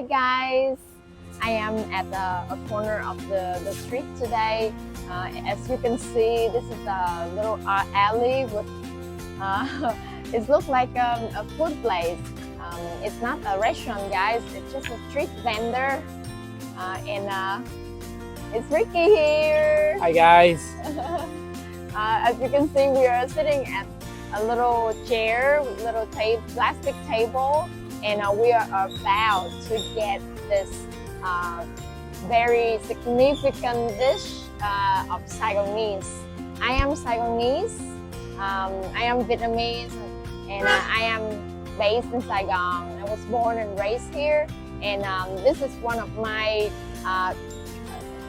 Hi guys, I am at a corner of the street today. As you can see, this is a little alley with, it looks like a food place. It's not a restaurant guys, it's just a street vendor. And it's Ricky here. Hi guys. As you can see, we are sitting at a little chair, little plastic table. And we are about to get this very significant dish of Saigonese. I am Saigonese, I am Vietnamese, and I am based in Saigon. I was born and raised here, and this is one of my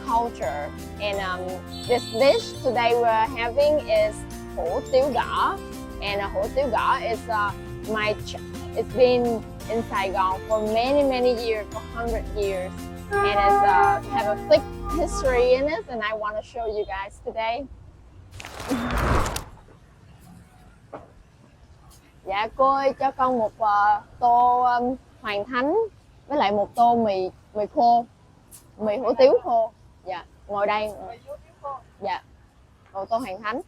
culture. And this dish today we're having is Tiếu Gõ, and Tiếu Gõ is it's been in Saigon for many years, for 100 years, and it have a thick history in it, and I want to show you guys today. Dạ cô ơi, cho con một tô Hoàng Thánh với lại một tô mì khô, mì hủ tiếu khô. Dạ, ngồi đây. Dạ, một tô Hoàng Thánh.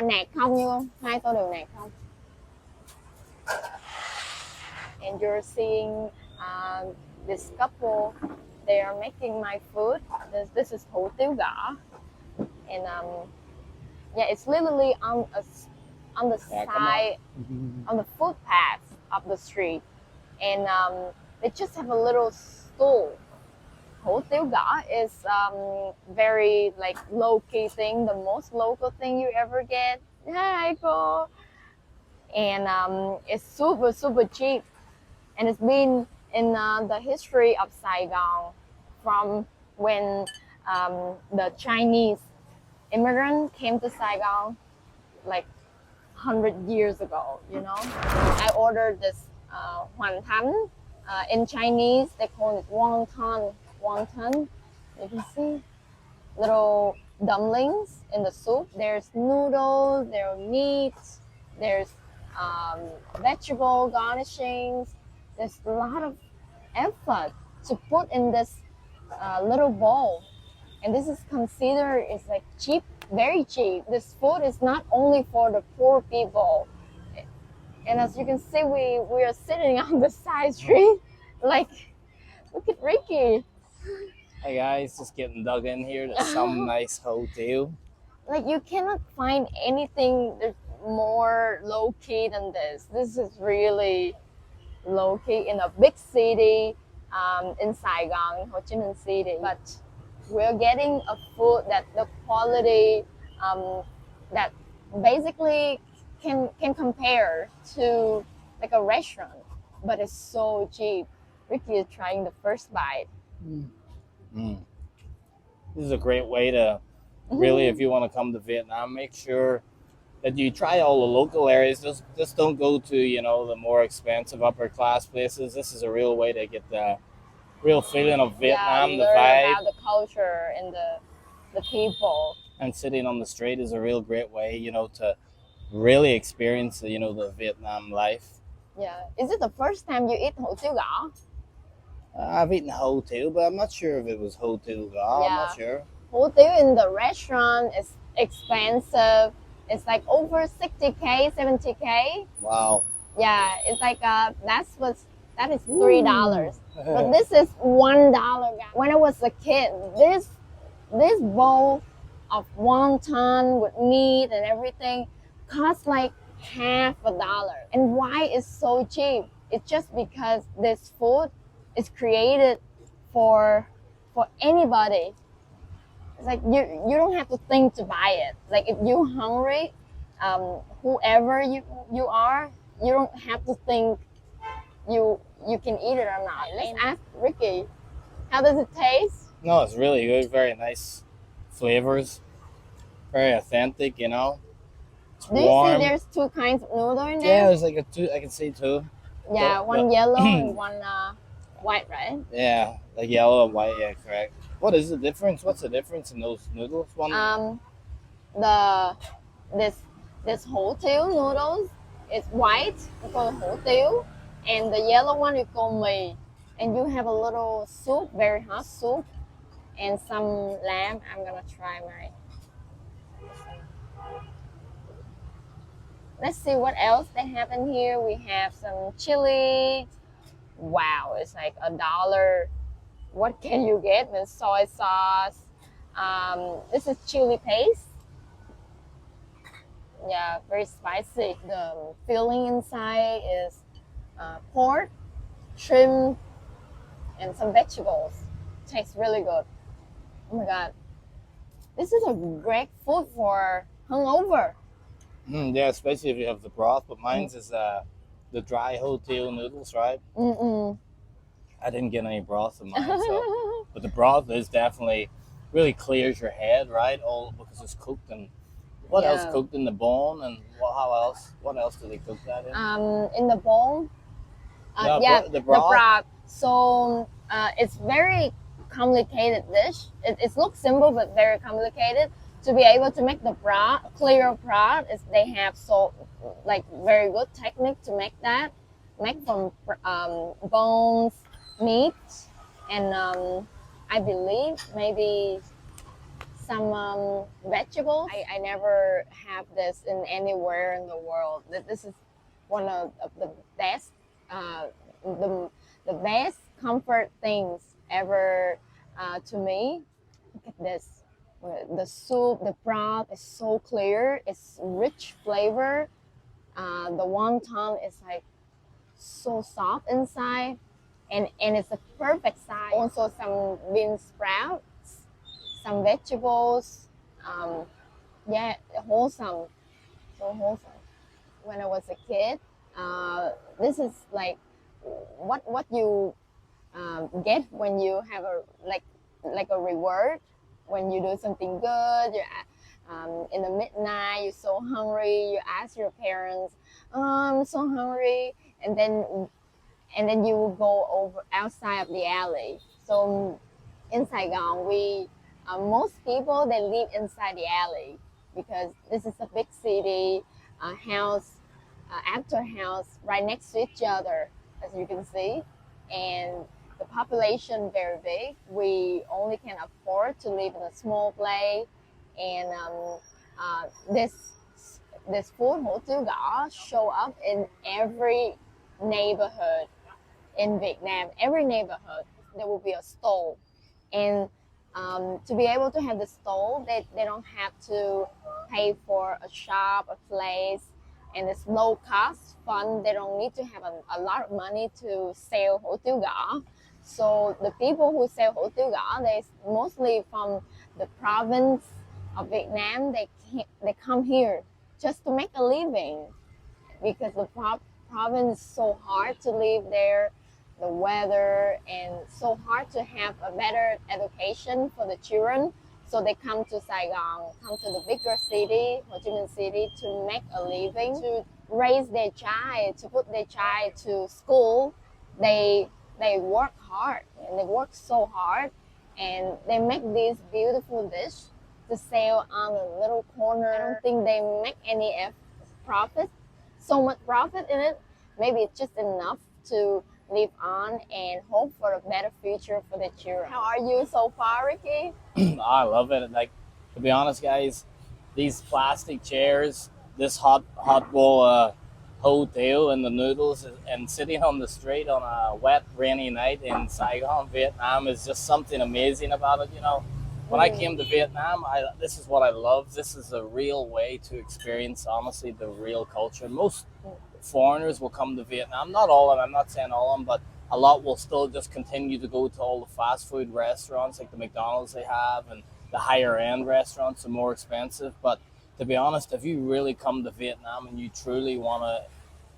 Nạc không như không? 2 tô đều nạc không? And you're seeing this couple, they are making my food. This is hủ tiếu gõ, and yeah, it's literally on the side, on the footpath of the street, and they just have a little stool. Hủ tiếu gõ is very like low-key thing, the most local thing you ever get. Hi, cô. And it's super cheap. And it's been in the history of Saigon from when the Chinese immigrant came to Saigon like 100 years ago, you know. I ordered this Hoàn Thánh. In Chinese, they call it wonton. Wonton. You can see little dumplings in the soup. There's noodles, there's meat, there's vegetable garnishings. There's a lot of effort to put in this little bowl, and this is considered is like cheap, very cheap. This food is not only for the poor people, and as you can see, we are sitting on the side street. Like, look at Ricky. Hey guys, just getting dug in here to some nice hotel. Like, you cannot find anything more low key than this. This is really low-key in a big city, in Saigon, Ho Chi Minh City. But we're getting a food that the quality that basically can compare to like a restaurant, but it's so cheap. Ricky is trying the first bite. This is a great way to really, if you want to come to Vietnam, make sure that you try all the local areas. Just don't go to, you know, the more expensive upper class places. This is a real way to get the real feeling of Vietnam, Yeah, the learn vibe. about the culture and the people. And sitting on the street is a real great way, you know, to really experience, you know, the Vietnam life. Yeah. Is it the first time you eat hủ tiếu gõ? I've eaten hotel, but I'm not sure if it was hotel gõ. Yeah. I'm not sure. Hủ tiếu in the restaurant is expensive. It's like over 60K, 70K. Wow. Yeah, it's like that is $3. But this is $1. When I was a kid, this bowl of wonton with meat and everything cost like $50. And why it's so cheap? It's just because this food is created for anybody. It's like you don't have to think to buy it. Like, if you're hungry, whoever you are, you don't have to think you can eat it or not. Let's ask Ricky, how does it taste? No, it's really good. Very nice flavors. Very authentic, you know. It's Do you warm. see there's 2 kinds of noodle in there? Yeah, there's like I can see 2. Yeah, one yellow and one white, right? Yeah, like yellow and white. Yeah, correct. What is the difference? What's the difference in those noodles? This hủ tiếu noodles is white, we call it hủ tiếu, and the yellow one we call mì. And you have a little soup, very hot soup, and some lamb. I'm gonna try my. Let's see what else they have in here. We have some chili. Wow, it's like $1. What can you get with soy sauce? This is chili paste. Yeah, very spicy. The filling inside is pork, shrimp, and some vegetables. Tastes really good. Oh my god, this is a great food for hungover. Yeah, especially if you have the broth. But mine's is the dry hotel noodles, right? Mm-mm. I didn't get any broth in mine, so but the broth is definitely really clears your head, right? All because it's cooked and what else Yeah. cooked in the bone and how else? What else do they cook that In the bowl. No, Yeah, the the broth. broth. So it's very complicated dish. It looks simple but very complicated. To be able to make the broth, clear broth, is they have so like very good technique to make that. Make from bones, meat, and I believe maybe some vegetables. I never have this in anywhere in the world. This is one of the best, uh, the best comfort things ever to me. Look at this. The soup, the broth is so clear. It's rich flavor. The wonton is like so soft inside, and it's a perfect size. Also some bean sprouts, some vegetables. Yeah, wholesome, so wholesome. When I was a kid, this is what you get when you have a like a reward when you do something good. You in the midnight, you're so hungry. You ask your parents, "Oh, I'm so hungry," and then you go over outside of the alley. So in Saigon, we most people they live inside the alley because this is a big city, house after house right next to each other, as you can see, and the population very big. We only can afford to live in a small place, and this food hủ tiếu gõ show up in every neighborhood in Vietnam. Every neighborhood there will be a stall, and to be able to have the stall, they don't have to pay for a shop, a place, and it's low cost fun. They don't need to have a lot of money to sell hủ tiếu gõ. So the people who sell hủ tiếu gõ, they mostly from the province of Vietnam. They come here just to make a living because the province is so hard to live there, the weather, and so hard to have a better education for the children. So they come to Saigon, come to the bigger city, Ho Chi Minh City, to make a living, to raise their child, to put their child to school. They work hard, and they work so hard, and they make these beautiful dish to sell on a little corner. I don't think they make any profit, so much profit in it. Maybe it's just enough to live on and hope for a better future for the children. How are you so far, Ricky? I love it. Like, to be honest, guys, these plastic chairs, this hot bowl hotel and the noodles, and sitting on the street on a wet, rainy night in Saigon, Vietnam, is just something amazing about it. You know, when I came to Vietnam, this is what I love. This is a real way to experience, honestly, the real culture. Most foreigners will come to Vietnam. Not all of them. I'm not saying all of them, but a lot will still just continue to go to all the fast food restaurants like the McDonald's they have, and the higher end restaurants are more expensive. But to be honest, if you really come to Vietnam and you truly want to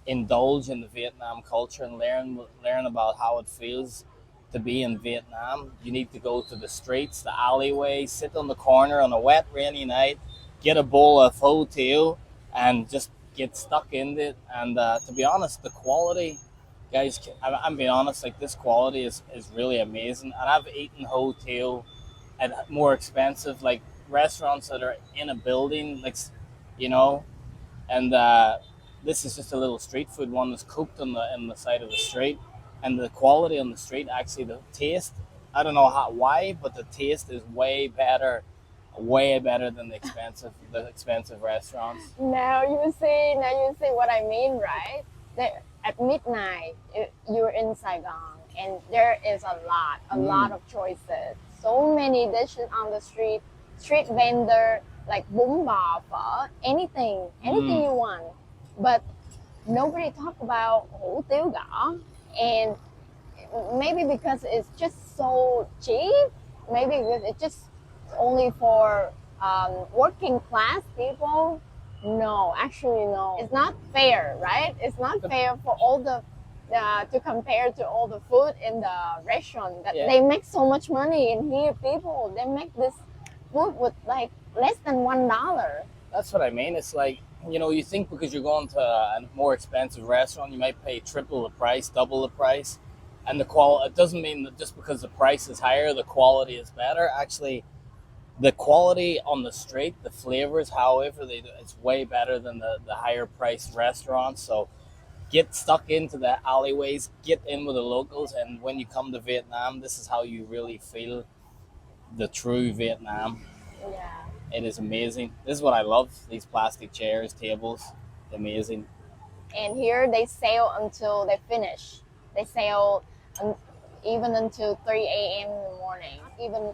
indulge in the Vietnam culture and learn about how it feels to be in Vietnam, you need to go to the streets, the alleyways, sit on the corner on a wet, rainy night, get a bowl of pho teo, and just get stuck in it. And to be honest, the quality, guys, I'm being honest, like this quality is really amazing. And I've eaten hotel at more expensive like restaurants that are in a building, like, you know, and this is just a little street food one that's cooked on the side of the street. and the quality on the street, actually the taste, I don't know why, but the taste is way better than the expensive restaurants. Now you see what I mean, right? That at midnight, you're in Saigon, and there is a lot of choices. So many dishes on the street vendor like bún bò, phở, anything you want. But nobody talk about hủ tiếu gõ, and maybe because it's just so cheap, maybe because it's just only for working class people. No, actually, no. It's not fair, right? It's not fair for all the to compare to all the food in the restaurant. That Yeah. they make so much money, and here people they make this food with like less than $1. That's what I mean. It's like, you think because you're going to a more expensive restaurant, you might pay triple the price, double the price, and the quality. It doesn't mean that just because the price is higher, the quality is better. Actually, the quality on the street, the flavors, however they do, it's way better than the higher priced restaurants. So get stuck into the alleyways, get in with the locals, and when you come to Vietnam, this is how you really feel the true Vietnam. Yeah. It is amazing. This is what I love. These plastic chairs, tables, amazing. And here they sail until they finish. They sail even until 3 a.m. in the morning. Even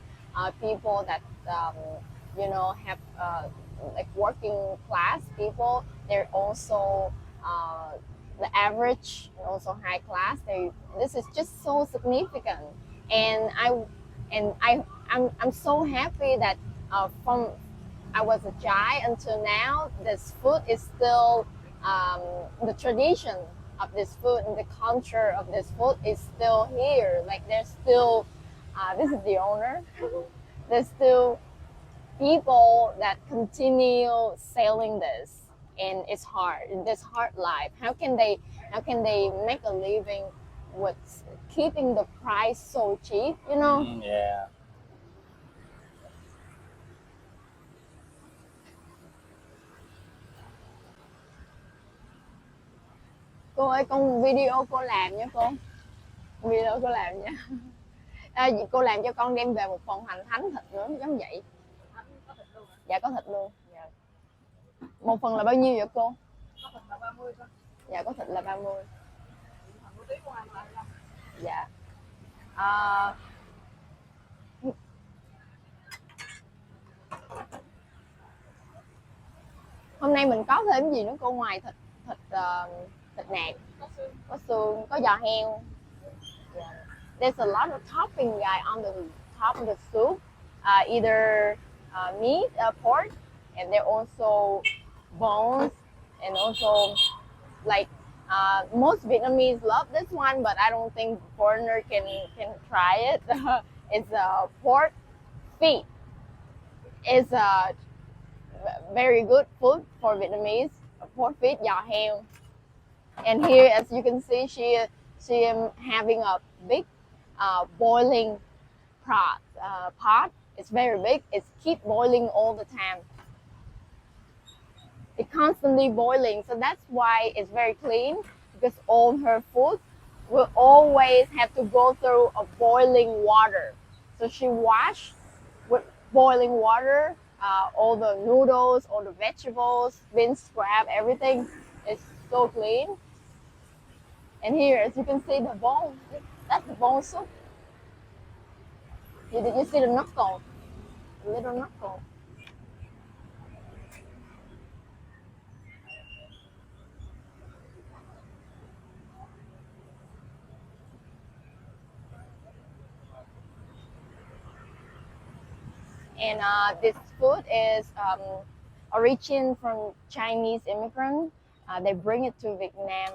people that have like working class people, they're also the average and also high class. This is just so significant, and I'm so happy that from I was a child until now, this food is still the tradition of this food and the culture of this food is still here. Like there's still, this is the owner. There's still people that continue selling this, and it's hard. In this hard life, how can they make a living with keeping the price so cheap? Yeah. Cô ơi, con video cô làm nha cô. Video cô làm nha. Cô làm cho con đem về một phần hành thánh thịt nữa giống vậy. Dạ có thịt luôn. Dạ. Một phần là bao nhiêu vậy cô? Có thịt là 30 thôi. Dạ có thịt là 30. Dạ. Hôm nay mình có thêm gì nữa cô, ngoài thịt nạc, có xương, có giò heo. Yeah. There's a lot of topping guy on the top of the soup, either meat, pork, and there also bones, and also like most Vietnamese love this one, but I don't think foreigner can try it. It's pork feet. It's a very good food for Vietnamese. Pork feet, giò heo. And here, as you can see, she is having a big boiling pot. It's very big. It's keep boiling all the time. It's constantly boiling, so that's why it's very clean, because all her food will always have to go through a boiling water. So she washed with boiling water all the noodles, all the vegetables, bean scrap, everything is so clean. And here, as you can see, the bone, that's the bone soup. Did you see the knuckle? The little knuckle. And this food is origin from Chinese immigrant. They bring it to Vietnam,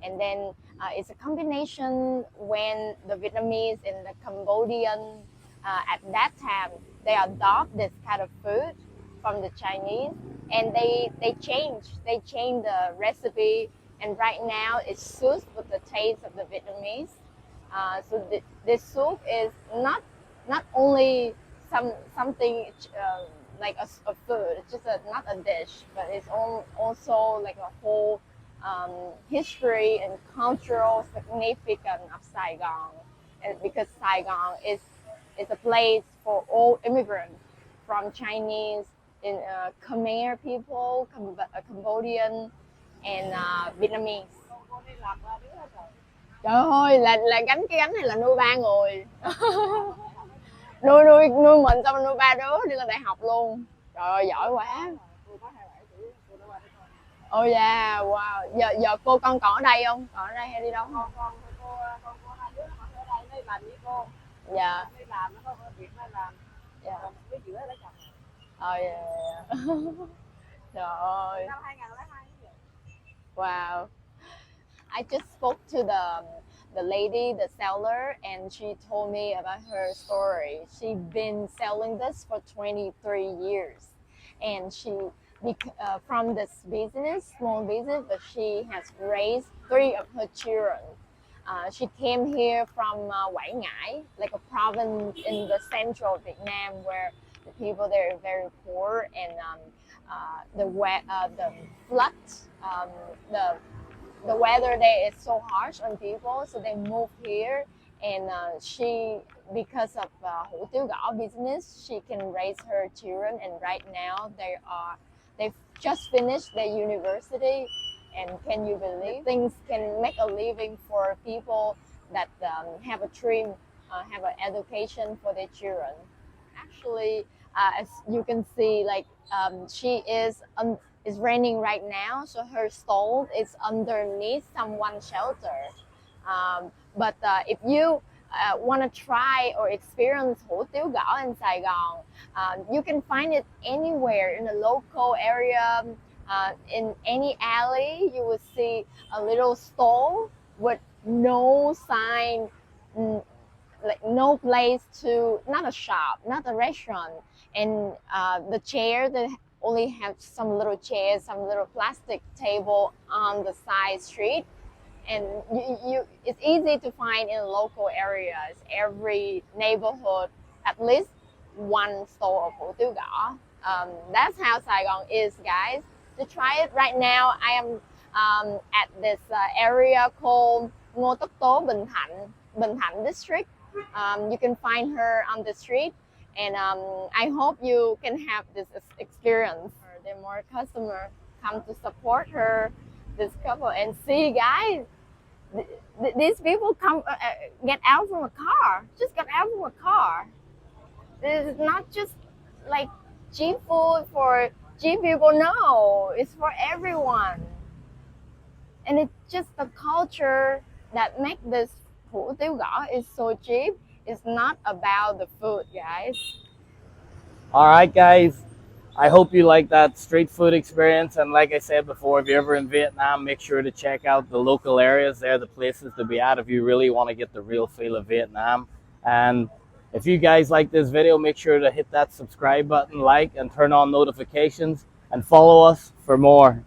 and then it's a combination when the Vietnamese and the Cambodian at that time they adopt this kind of food from the Chinese, and they change the recipe, and right now it suits with the taste of the Vietnamese. So this soup is not only something like a food. It's just not a dish, but it's also like a whole history and cultural significance of Saigon, and because Saigon is a place for all immigrants from Chinese and Khmer people, Cambodian and Vietnamese. Trời ơi, là gánh cái gánh này là nuôi 3 người. nuôi mình xong nuôi 3 đứa đi lên đại học luôn. Trời ơi, giỏi quá. Oh yeah, wow. Giờ cô con còn ở đây không? Còn ở đây hay đi đâu không? Con có 2 đứa nó còn ở đây nó làm với cô. Dạ. Đi làm nó có việc nó làm. Dạ. Cái chữ đó lấy chồng. Trời ơi. Năm 2002 vậy. Wow. I just spoke to the lady, the seller, and she told me about her story. She's been selling this for 23 years, and she from this business, small business, but she has raised 3 of her children. She came here from Quảng Ngãi, like a province in the central Vietnam, where the people there are very poor, and the flood, the weather there is so harsh on people, so they moved here. And she, because of Hủ Tiếu Gõ business, she can raise her children. And right now they've just finished their university. And can you believe things can make a living for people that have a dream, have an education for their children? Actually, as you can see, like she is. It's raining right now, so her stall is underneath someone's shelter. But if you want to try or experience Hủ Tiếu Gõ in Saigon, you can find it anywhere in the local area. In any alley, you will see a little stall with no sign, like no place to, not a shop, not a restaurant, and the chair that only have some little chairs, some little plastic table on the side street, and it's easy to find in local areas. Every neighborhood, at least one store of Hủ Tiếu Gõ. That's how Saigon is, guys. To try it right now, I am at this area called Ngô Tất Tố, Binh Thanh district. You can find her on the street. And I hope you can have this experience. There are more customers come to support her, this couple, and see, guys, these people come get out from a car. Just get out from a car. This is not just like cheap food for cheap people. No, it's for everyone. And it's just the culture that makes this Hủ Tiếu Gõ is so cheap. It's not about the food, guys. All right, guys. I hope you like that street food experience. And like I said before, if you're ever in Vietnam, make sure to check out the local areas. They're the places to be at if you really want to get the real feel of Vietnam. And if you guys like this video, make sure to hit that subscribe button, like, and turn on notifications, and follow us for more.